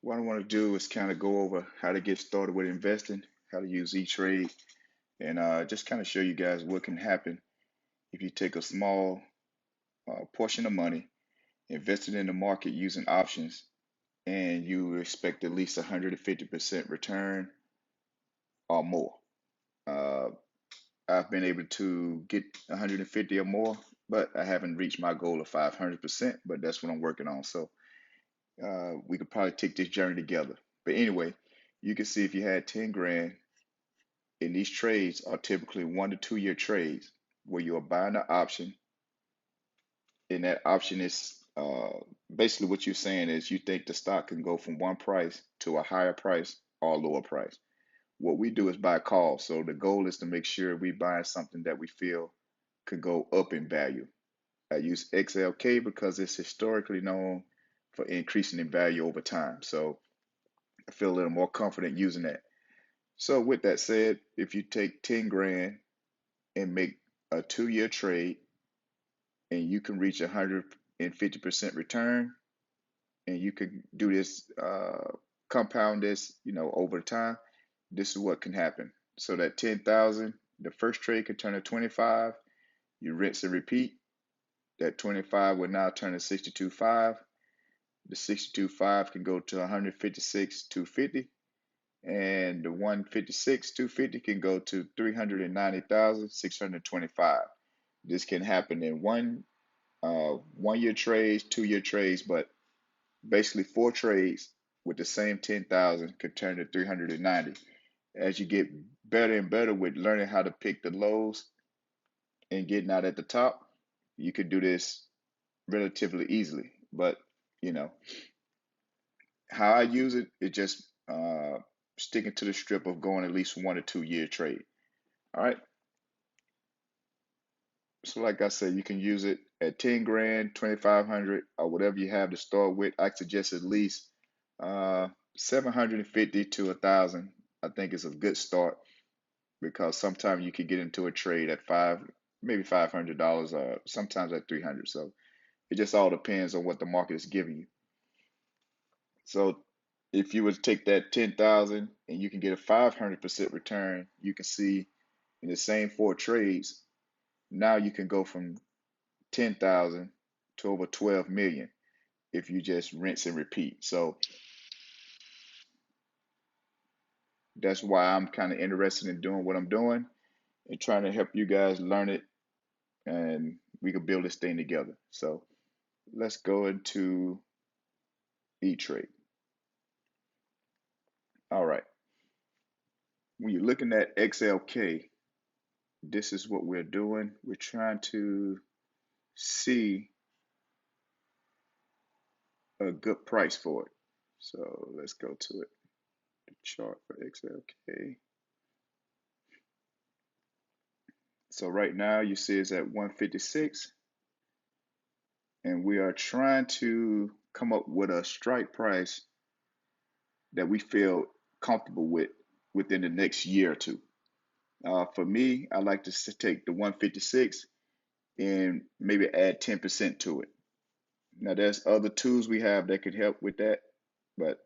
what I want to do is kind of go over how to get started with investing, how to use E-Trade, and just kind of show you guys what can happen if you take a small portion of money, invest it in the market using options, and you expect at least 150% return or more. Uh, I've been able to get 150 or more, but I haven't reached my goal of 500%, but that's what I'm working on. So we could probably take this journey together. But anyway, you can see if you had 10 grand, and these trades are typically 1 to 2 year trades where you're buying an option, and that option is basically what you're saying is you think the stock can go from one price to a higher price or a lower price. What we do is buy calls. So the goal is to make sure we buy something that we feel could go up in value. I use XLK because it's historically known for increasing in value over time. So I feel a little more confident using that. So with that said, if you take 10 grand and make a 2 year trade and you can reach 150% return, and you can do this, compound this, over time, this is what can happen. So that 10,000, the first trade could turn to 25, you rinse and repeat. That 25 will now turn to 62.5. The 62.5 can go to 156,250, and the 156,250 can go to 390,625. This can happen in 1 year trades, 2 year trades, but basically 4 trades with the same 10,000 could turn to 390. As you get better and better with learning how to pick the lows and getting out at the top, you could do this relatively easily. But you know how I use it, it just sticking to the strip of going at least 1 to 2 year trade. All right. So like I said, you can use it at 10 grand, 2,500, or whatever you have to start with. I suggest at least 750 to 1,000. I think it's a good start because sometimes you can get into a trade at maybe $500, or sometimes at 300. So it just all depends on what the market is giving you. So if you would take that 10,000 and you can get a 500% return, you can see in the same 4 trades, now you can go from 10,000 to over 12 million if you just rinse and repeat. So that's why I'm kind of interested in doing what I'm doing and trying to help you guys learn it, and we can build this thing together. So let's go into E-Trade. All right. When you're looking at XLK, this is what we're doing. We're trying to see a good price for it. So let's go to it. The chart for XLK. So right now you see it's at 156, and we are trying to come up with a strike price that we feel comfortable with within the next year or two. For me, I like to take the 156 and maybe add 10% to it. Now, there's other tools we have that could help with that, but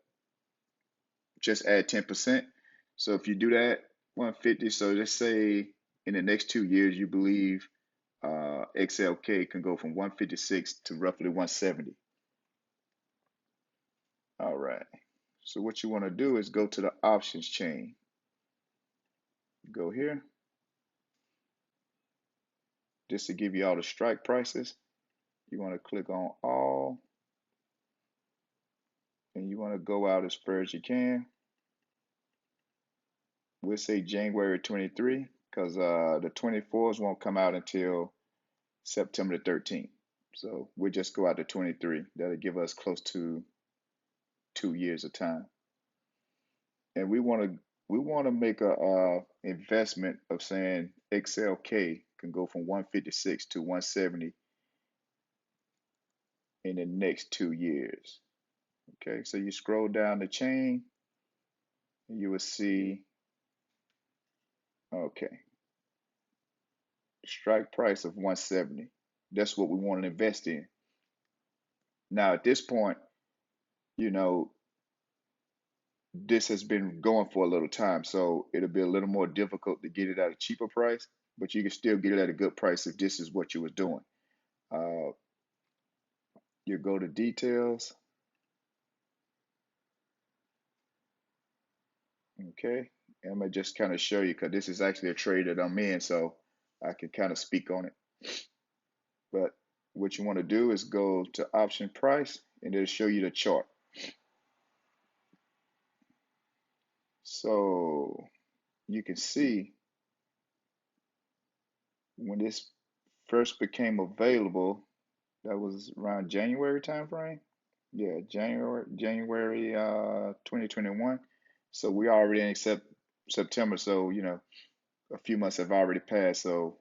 just add 10%. So if you do that, 150, so let's say in the next 2 years, you believe XLK can go from 156 to roughly 170. All right. So what you want to do is go to the options chain. Go here. Just to give you all the strike prices, you want to click on all, and you want to go out as far as you can. We'll say January 23 because the 24s won't come out until September the 13th. So we'll just go out to 23. That'll give us close to 2 years of time. And we want to make a investment of saying XLK can go from 156 to 170 in the next 2 years. Okay, so you scroll down the chain and you will see, okay, strike price of 170. That's what we want to invest in. Now, at this point, you know, this has been going for a little time, so it'll be a little more difficult to get it at a cheaper price, but you can still get it at a good price if this is what you was doing. Uh, you go to details, okay? And I'm gonna just kind of show you because this is actually a trade that I'm in, so I can kind of speak on it. But what you want to do is go to option price, and it'll show you the chart. So you can see when this first became available, that was around January time frame. Yeah, January 2021. So we already in September, so a few months have already passed, so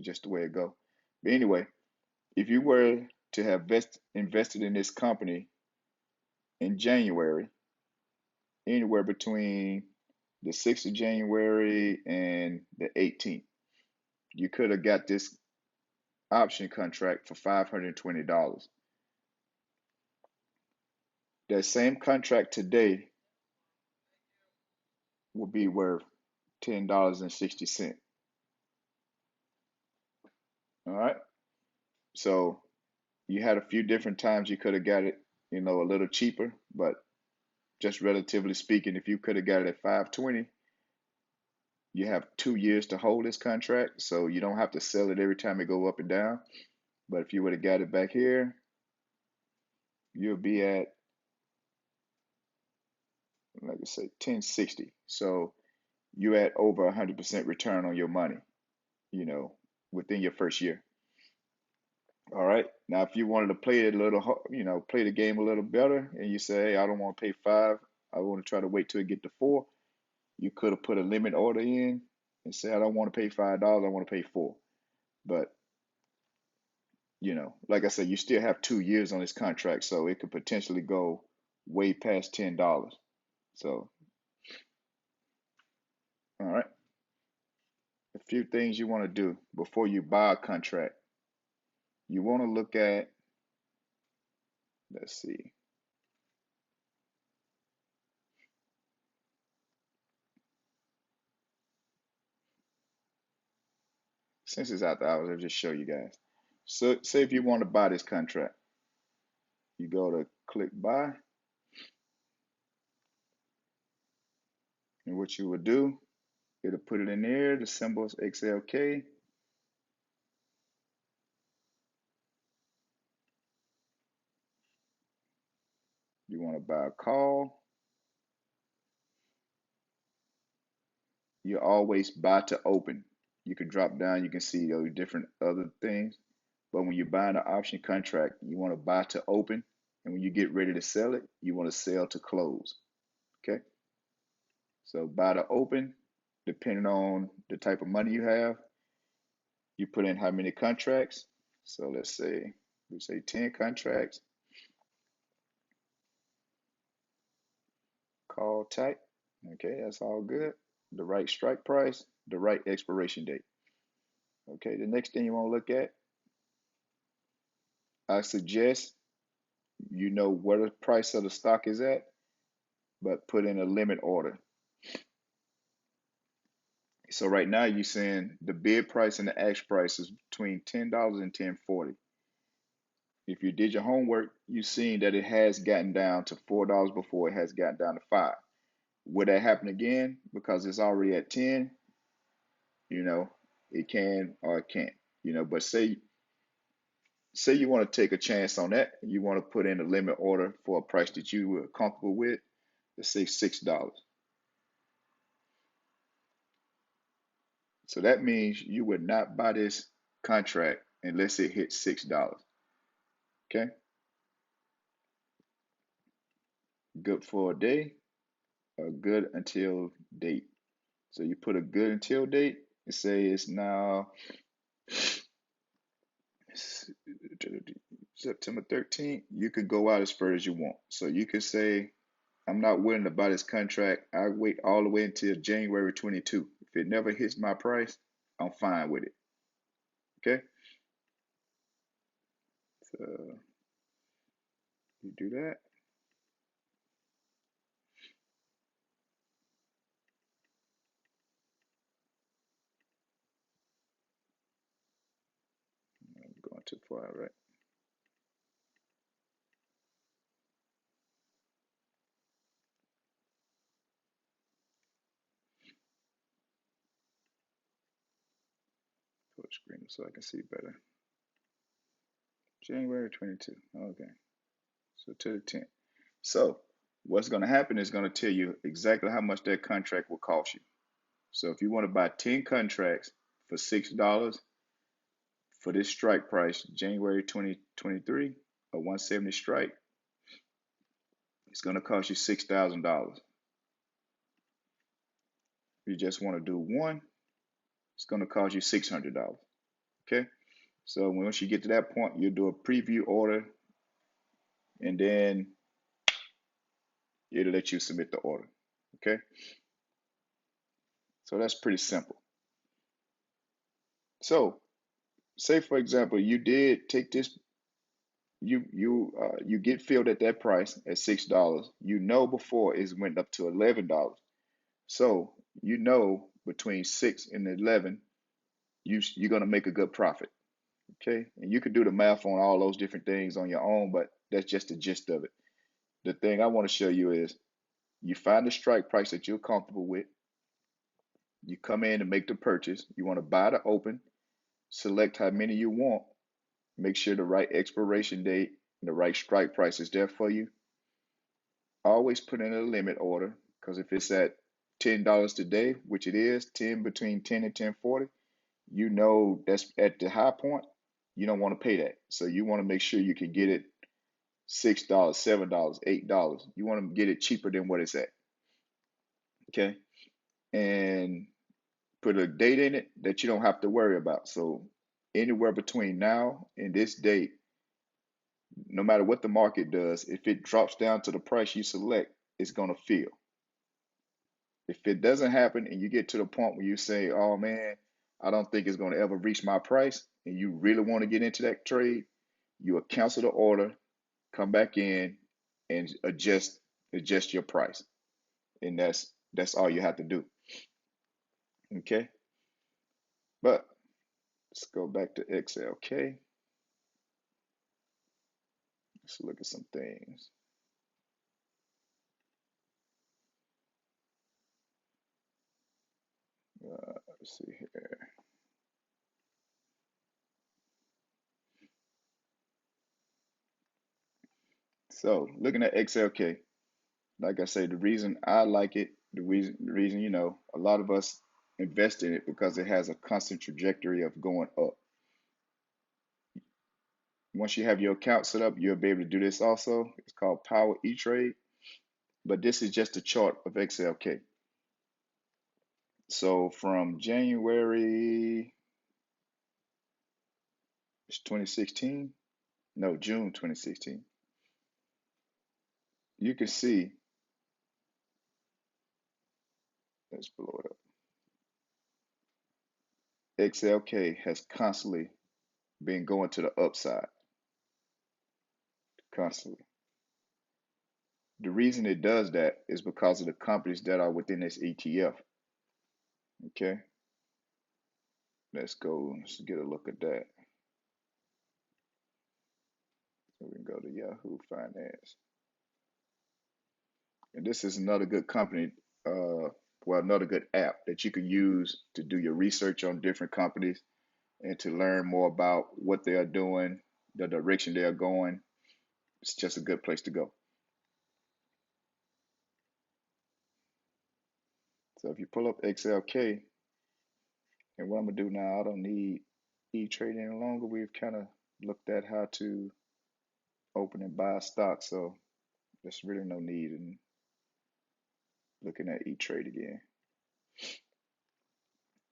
just the way it go. But anyway, if you were to have invested in this company in January, anywhere between the 6th of January and the 18th, you could have got this option contract for $520. That same contract today will be worth $10.60. All right. So you had a few different times you could have got it, a little cheaper, but just relatively speaking, if you could have got it at 520, you have 2 years to hold this contract, so you don't have to sell it every time it go up and down. But if you would have got it back here, you'll be at, like I say, 1060. So you at over 100% return on your money, within your first year. All right. Now, if you wanted to play it a little, play the game a little better, and you say, hey, I don't want to pay five, I want to try to wait till it get to four, you could have put a limit order in and say, I don't want to pay $5, I want to pay four. But, like I said, you still have 2 years on this contract, so it could potentially go way past $10. So, all right. A few things you want to do before you buy a contract. You want to look at, let's see, since it's out the hours, I'll just show you guys. So, say if you want to buy this contract, you go to click buy, and what you would do, it'll put it in there, the symbol is XLK. You want to buy a call, you always buy to open. You can drop down, you can see those different other things. But when you're buying an option contract, you want to buy to open. And when you get ready to sell it, you want to sell to close. Okay? So buy to open, depending on the type of money you have, you put in how many contracts. So let's say, we say 10 contracts, call type. Okay, that's all good. The right strike price, the right expiration date. Okay, the next thing you want to look at, I suggest you know where the price of the stock is at, but put in a limit order. So right now you're saying the bid price and the ask price is between $10 and $10.40. If you did your homework, you've seen that it has gotten down to $4 before it has gotten down to 5. Would that happen again? Because it's already at 10, it can or it can't. But say you want to take a chance on that, you want to put in a limit order for a price that you were comfortable with, let's say $6. So that means you would not buy this contract unless it hits $6. Okay? Good for a day, a good until date. So you put a good until date and say it's now September 13th. You could go out as far as you want. So you could say, I'm not willing to buy this contract. I wait all the way until January 22. If it never hits my price, I'm fine with it. Okay? So you do that. too far, right? Full screen so I can see better. January 22. Okay. So to the 10th. So what's going to happen is going to tell you exactly how much that contract will cost you. So if you want to buy 10 contracts for $6 for this strike price, January 2023, a 170 strike, it's going to cost you $6,000. If you just want to do one, it's going to cost you $600. Okay. So once you get to that point, you'll do a preview order and then it'll let you submit the order. Okay. So that's pretty simple. So say for example, you did take this, you get filled at that price at $6. You know before it went up to $11. So you know between 6 and 11, you're gonna make a good profit. Okay, and you can do the math on all those different things on your own, but that's just the gist of it. The thing I want to show you is you find the strike price that you're comfortable with. You come in and make the purchase. You want to buy the open, select how many you want, make sure the right expiration date and the right strike price is there for you. Always put in a limit order because if it's at $10 today, which it is, 10 between 10 and 10.40, you know that's at the high point. You don't want to pay that. So you want to make sure you can get it $6, $7, $8. You want to get it cheaper than what it's at. Okay. And put a date in it that you don't have to worry about. So anywhere between now and this date, no matter what the market does, if it drops down to the price you select, it's going to fill. If it doesn't happen and you get to the point where you say, oh man, I don't think it's going to ever reach my price, and you really want to get into that trade, you will cancel the order, come back in, and adjust your price. And that's all you have to do. Okay? But let's go back to XLK. Let's look at some things. Let's see here. So looking at XLK, like I say, the reason I like it, the reason a lot of us invest in it because it has a constant trajectory of going up. Once you have your account set up, you'll be able to do this also. It's called Power E-Trade, but this is just a chart of XLK. So from January, it's 2016, no, June 2016, you can see, let's blow it up. XLK has constantly been going to the upside, constantly. The reason it does that is because of the companies that are within this ETF. Okay, let's get a look at that. So we can go to Yahoo Finance. And this is another good company, another good app that you can use to do your research on different companies and to learn more about what they are doing, the direction they are going. It's just a good place to go. So if you pull up XLK, and what I'm gonna do now, I don't need E-Trade any longer. We've kind of looked at how to open and buy stock, so there's really no need in looking at E-Trade again.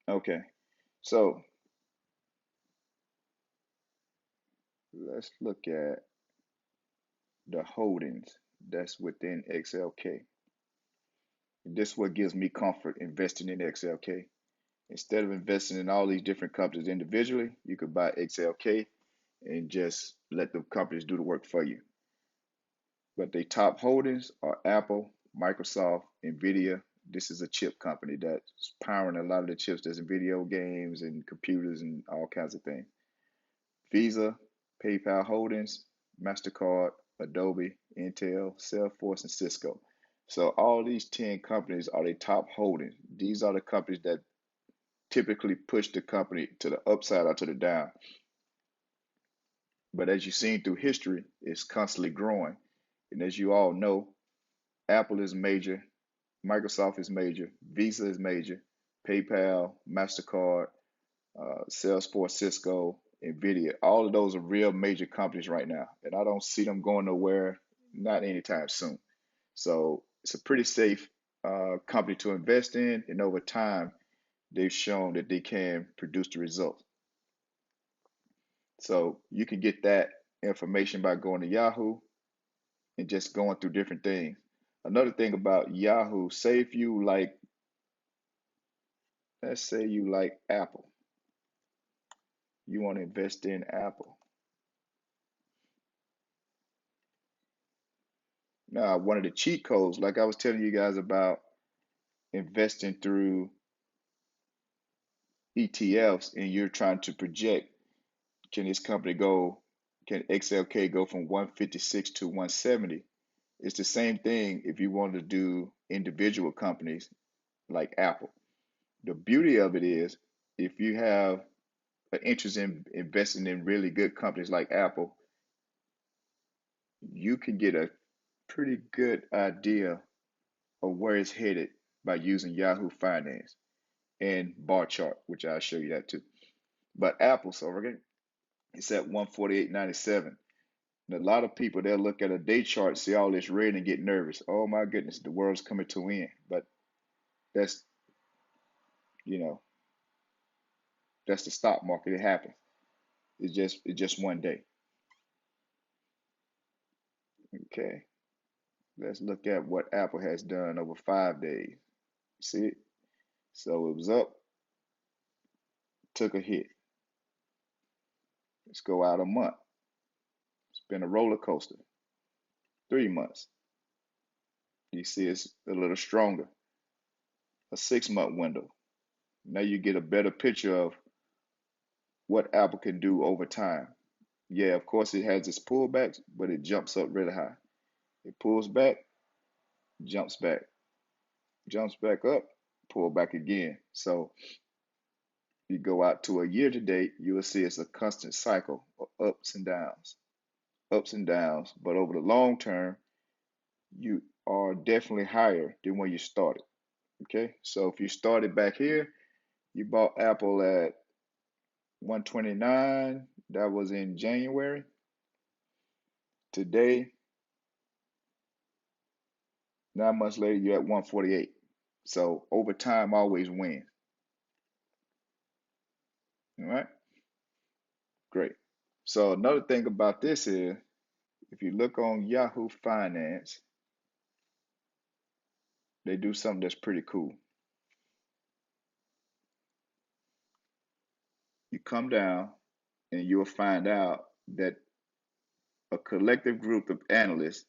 Okay, so let's look at the holdings that's within XLK. This is what gives me comfort investing in XLK. Instead of investing in all these different companies individually, you could buy XLK and just let the companies do the work for you. But the top holdings are Apple, Microsoft, Nvidia. This is a chip company that's powering a lot of the chips that's in video games and computers and all kinds of things. Visa, PayPal Holdings, MasterCard, Adobe, Intel, Salesforce, and Cisco. So all these 10 companies are the top holdings. These are the companies that typically push the company to the upside or to the down. But as you've seen through history, it's constantly growing. And as you all know, Apple is major, Microsoft is major, Visa is major, PayPal, MasterCard, Salesforce, Cisco, Nvidia. All of those are real major companies right now, and I don't see them going nowhere, not anytime soon. So it's a pretty safe company to invest in, and over time, they've shown that they can produce the results. So you can get that information by going to Yahoo and just going through different things. Another thing about Yahoo, say if you like, let's say you like Apple, you want to invest in Apple. Now, one of the cheat codes, like I was telling you guys about investing through ETFs, and you're trying to project, can this company go, can XLK go from 156 to 170? It's the same thing if you want to do individual companies like Apple. The beauty of it is, if you have an interest in investing in really good companies like Apple, you can get a pretty good idea of where it's headed by using Yahoo Finance and bar chart, which I'll show you that too. But Apple, so again, it's at 148.97. And a lot of people, they'll look at a day chart, see all this red and get nervous. Oh my goodness, the world's coming to an end. But that's, you know, that's the stock market. It happens. It's just one day. Okay. Let's look at what Apple has done over 5 days. See it? So it was up, took a hit. Let's go out a month. It's been a roller coaster. 3 months. You see it's a little stronger. A 6-month window. Now you get a better picture of what Apple can do over time. Yeah, of course it has its pullbacks, but it jumps up really high. It pulls back, jumps back up, pull back again. So you go out to a year to date, you will see it's a constant cycle of ups and downs. But over the long term, you are definitely higher than when you started. Okay, so if you started back here, you bought Apple at 129, that was in January. Today, 9 months later, you're at 148. So over time always wins. All right, great. So another thing about this is, if you look on Yahoo Finance, they do something that's pretty cool. You come down and you'll find out that a collective group of analysts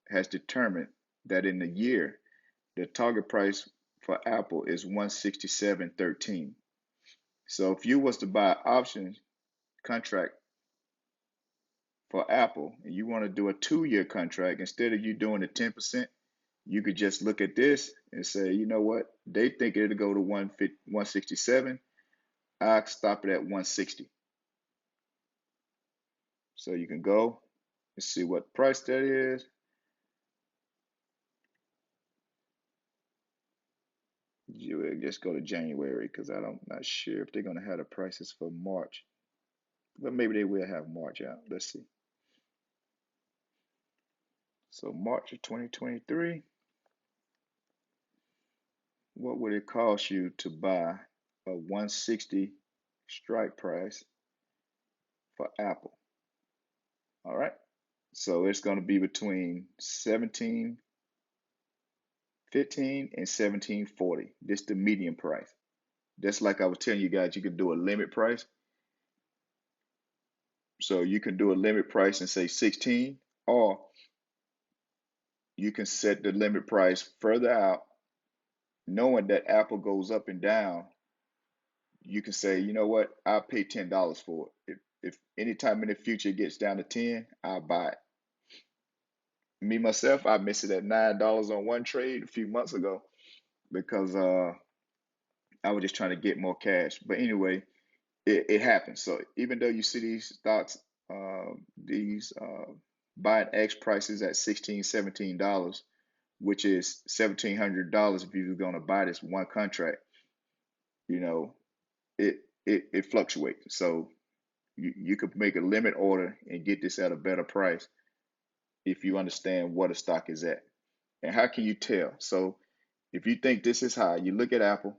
has determined that in a year, the target price for Apple is 167.13. So if you was to buy an option contract for Apple and you want to do a 2-year contract, instead of you doing the 10%, you could just look at this and say, you know what? They think it'll go to 167. I stop it at 160. So you can go and see what price that is. You will just go to January because I'm not sure if they're going to have the prices for March. But maybe they will have March out. Let's see. So March of 2023, what would it cost you to buy a 160 strike price for Apple? All right. So it's going to be between 17.15 and 17.40. This is the median price. That's like I was telling you guys, you can do a limit price. So you can do a limit price and say 16, or you can set the limit price further out, knowing that Apple goes up and down. You can say, you know what, I'll pay $10 for it. If anytime in the future it gets down to 10, I'll buy it. Me myself, I missed it at $9 on one trade a few months ago because I was just trying to get more cash. But anyway, it happens. So even though you see these stocks, these buying X prices at 16, $17, which is $1,700 if you're going to buy this one contract, you know, it fluctuates. So you could make a limit order and get this at a better price if you understand what a stock is at. And how can you tell? So if you think this is high, you look at Apple,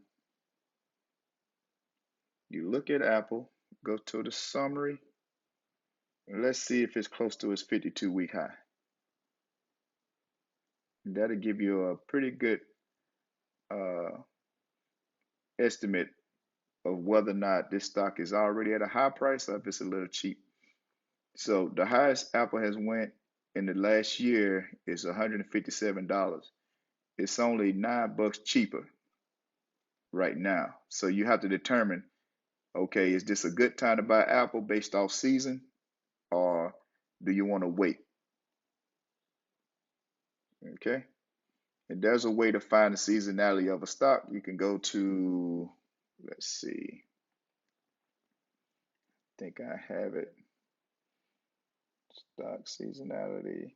go to the summary, and let's see if it's close to its 52-week high. And that'll give you a pretty good uh, estimate of whether or not this stock is already at a high price or if it's a little cheap. So the highest Apple has went in the last year is $157. It's only $9 cheaper right now. So you have to determine, okay, is this a good time to buy Apple based off season, or do you want to wait? Okay. And there's a way to find the seasonality of a stock. You can go to, let's see, I think I have it. Stock seasonality.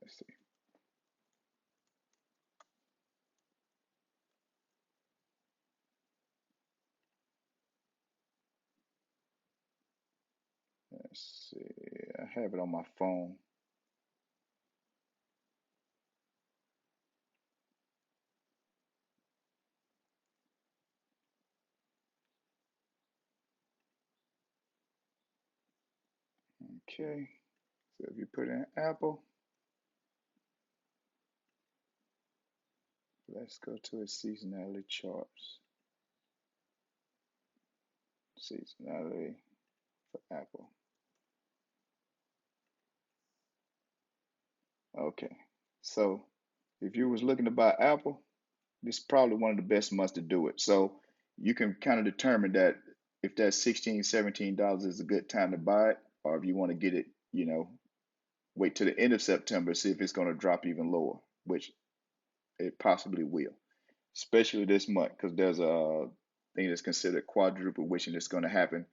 Let's see. Let's see. I have it on my phone. Okay. So if you put in Apple, let's go to its seasonality charts. Seasonality for Apple. Okay. So if you was looking to buy Apple, this is probably one of the best months to do it. So you can kind of determine that if that $16, $17 is a good time to buy it, or if you want to get it, wait till the end of September, see if it's going to drop even lower, which it possibly will, especially this month, because there's a thing that's considered quadruple wishing that's going to happen.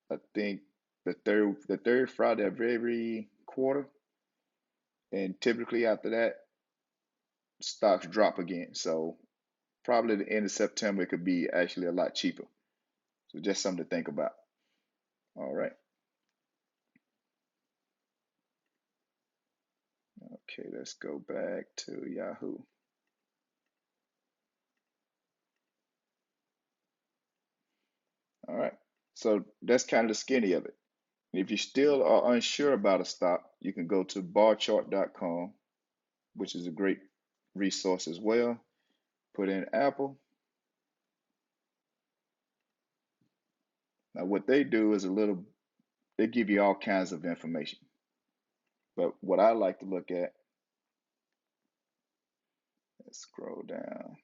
I think the third Friday of every quarter, and typically after that, stocks drop again. So probably the end of September it could be actually a lot cheaper. So just something to think about. All right. Okay, let's go back to Yahoo. All right. So that's kind of the skinny of it. If you still are unsure about a stock, you can go to barchart.com, which is a great resource as well. Put in Apple. Now, what they do is they give you all kinds of information. But what I like to look at, let's scroll down.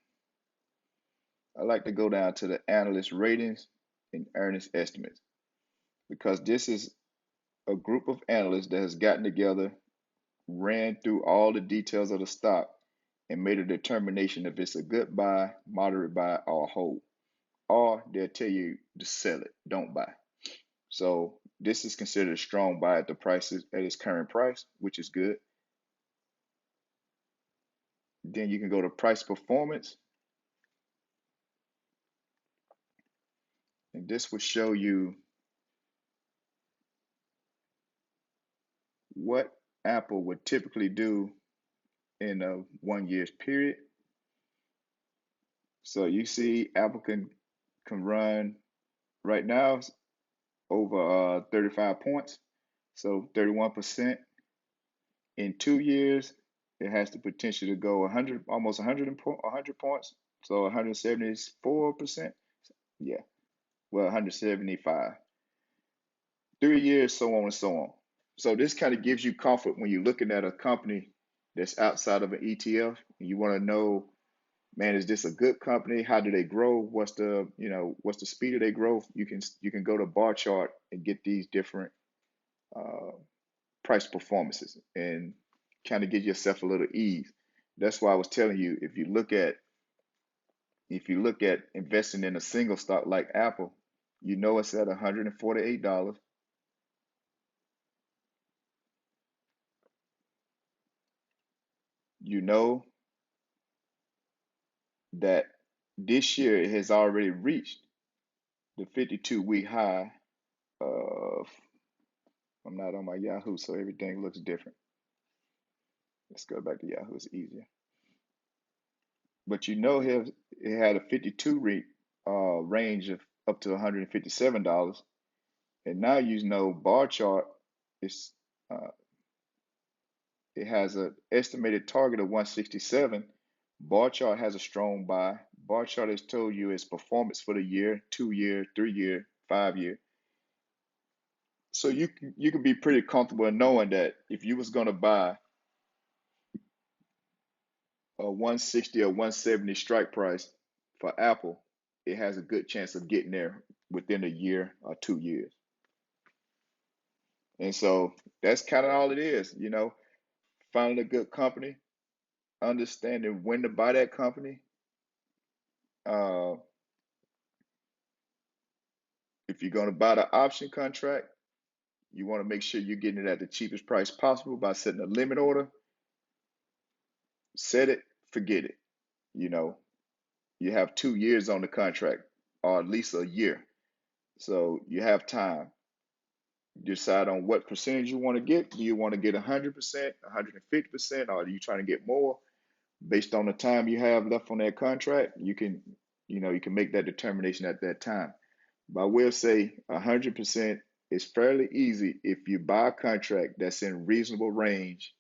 I like to go down to the Analyst Ratings and Earnings Estimates, because this is a group of analysts that has gotten together, ran through all the details of the stock, and made a determination if it's a good buy, moderate buy, or a hold. Or they'll tell you to sell it, don't buy. So this is considered a strong buy at the prices at its current price, which is good. Then you can go to price performance, and this will show you what Apple would typically do in a 1 year's period. So you see Apple can run right now over 35 points, so 31%. In 2 years, it has the potential to go 100, almost 100 points, so 174%. Yeah, well, 175. 3 years, so on and so on. So this kind of gives you comfort when you're looking at a company that's outside of an ETF and you want to know man, is this a good company? How do they grow? What's the, what's the speed of their growth? You can go to bar chart and get these different uh, price performances and kind of get yourself a little ease. That's why I was telling you, if you look at investing in a single stock like Apple, it's at $148. You know that this year it has already reached the 52-week high of, I'm not on my Yahoo, so everything looks different. Let's go back to Yahoo, it's easier. But it had a 52 week range of up to $157. And now bar chart is uh, it has an estimated target of 167. Bar chart has a strong buy. Bar chart has told you its performance for the year, 2 year, 3 year, 5 year. So you can be pretty comfortable in knowing that if you was gonna buy a 160 or 170 strike price for Apple, it has a good chance of getting there within a year or 2 years. And so that's kind of all it is, finding a good company, understanding when to buy that company. Uh, if you're going to buy the option contract, you want to make sure you're getting it at the cheapest price possible by setting a limit order. Set it, forget it. You know, you have 2 years on the contract, or at least a year. So you have time. Decide on what percentage you want to get. Do you want to get 100%, 150%, or are you trying to get more? Based on the time you have left on that contract, you can make that determination at that time. But I will say 100% is fairly easy if you buy a contract that's in reasonable range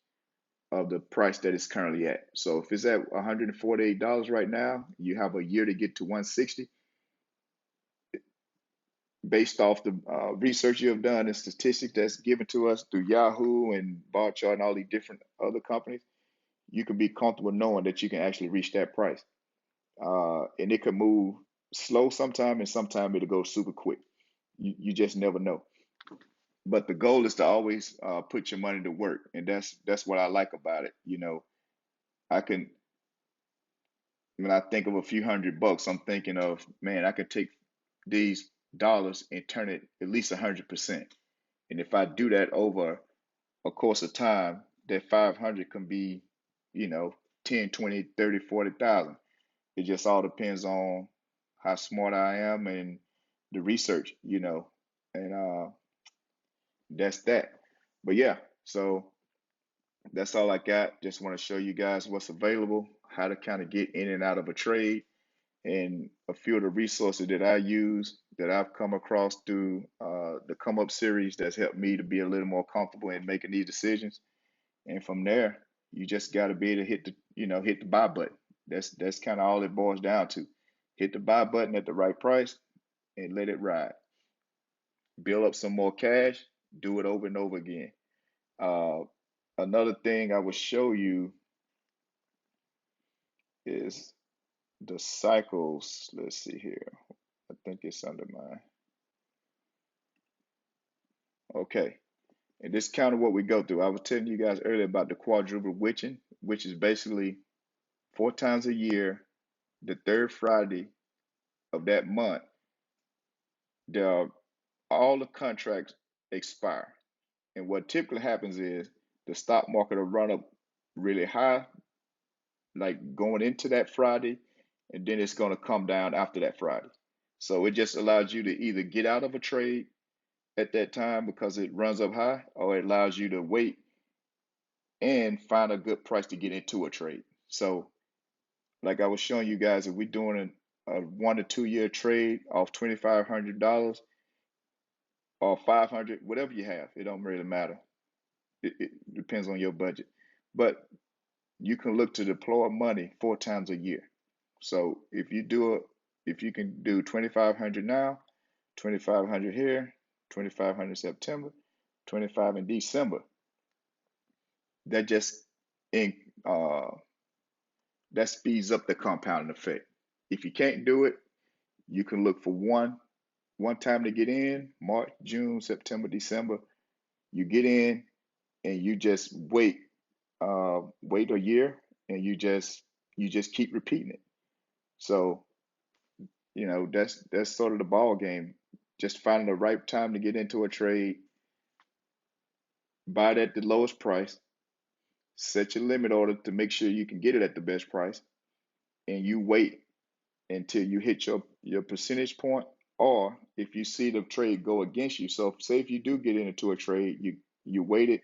of the price that it's currently at. So if it's at $148 right now, you have a year to get to 160 based off the research you have done and statistics that's given to us through Yahoo and Barchart and all these different other companies. You can be comfortable knowing that you can actually reach that price. And it could move slow sometime, and sometime it'll go super quick. You just never know. But the goal is to always put your money to work, and that's what I like about it. I can when I think of a few $100, I'm thinking of, man, I could take these dollars and turn it at least 100%. And if I do that over a course of time, that 500 can be, you know, 10, 20, 30, 40,000. It just all depends on how smart I am and the research, and that's that. But yeah, so that's all I got. Just want to show you guys what's available, how to kind of get in and out of a trade, and a few of the resources that I use that I've come across through the Come Up series that's helped me to be a little more comfortable in making these decisions. And from there, you just got to be able to hit the buy button. That's kind of all it boils down to. Hit the buy button at the right price and let it ride. Build up some more cash, do it over and over again. Uh, Another thing I will show you is the cycles. Let's see here. I think it's under mine. Okay. And this is kind of what we go through. I was telling you guys earlier about the quadruple witching, which is basically 4 times a year, the third Friday of that month, the all the contracts expire. And what typically happens is the stock market will run up really high, like going into that Friday, and then it's going to come down after that Friday. So it just allows you to either get out of a trade at that time because it runs up high, or it allows you to wait and find a good price to get into a trade. So, like I was showing you guys, if we're doing a 1 to 2 year trade off $2,500 or 500, whatever you have, it don't really matter. It depends on your budget, but you can look to deploy money 4 times a year. So if you can do 2,500 now, 2,500 here, 2,500 September, 25 in December, that just in, uh, That speeds up the compounding effect. If you can't do it, you can look for one time to get in, March, June, September, December. You get in and you just wait a year, and you just keep repeating it. So, that's sort of the ball game. Just finding the right time to get into a trade, buy it at the lowest price, set your limit order to make sure you can get it at the best price, and you wait until you hit your percentage point, or if you see the trade go against you. So say if you do get into a trade, you waited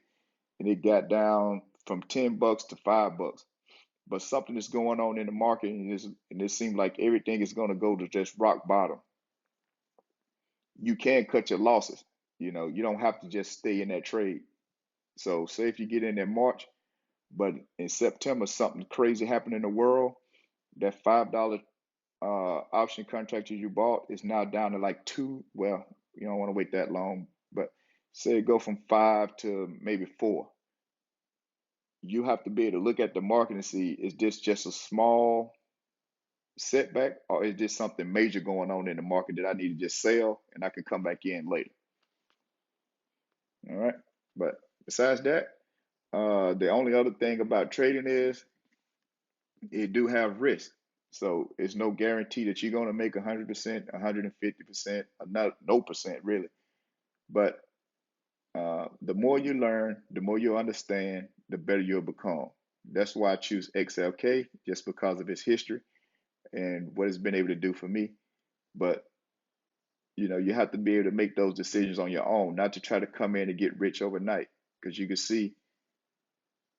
and it got down from $10 to $5, but something is going on in the market, and it seems like everything is going to go to just rock bottom. You can cut your losses. You don't have to just stay in that trade. So say if you get in March, but in September something crazy happened in the world, that $5 option contract you bought is now down to like two. Well, you don't want to wait that long, but say it go from five to maybe four. You have to be able to look at the market and see, is this just a small setback, or is this something major going on in the market that I need to just sell and I can come back in later? All right. But besides that, the only other thing about trading is it do have risk. So it's no guarantee that you're going to make 100%, 150%, or no percent really. But the more you learn, the more you understand, the better you'll become. That's why I choose XLK, just because of its history and what it's been able to do for me. But you have to be able to make those decisions on your own, not to try to come in and get rich overnight. Because you can see,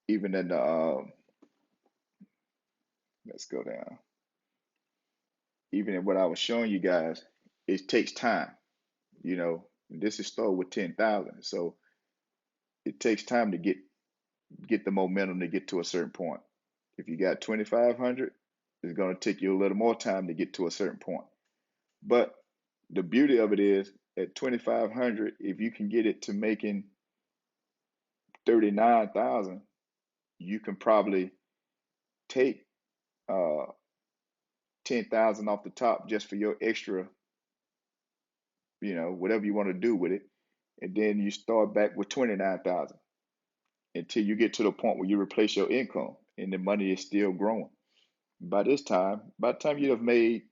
even in the let's go down, even in what I was showing you guys, it takes time. This is started with 10,000, so it takes time to get the momentum to get to a certain point. If you got 2,500, it's going to take you a little more time to get to a certain point. But the beauty of it is, at 2,500, if you can get it to making 39,000, you can probably take 10,000 off the top just for your extra, whatever you want to do with it, and then you start back with 29,000 until you get to the point where you replace your income and the money is still growing. By the time you have made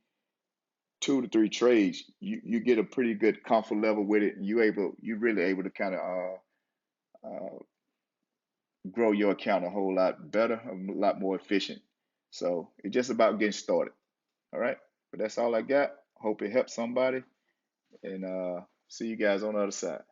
2 to 3 trades, you get a pretty good comfort level with it, and you're really able to kind of grow your account a whole lot better, a lot more efficient. So it's just about getting started. All right, but that's all I got. Hope it helps somebody, and see you guys on the other side.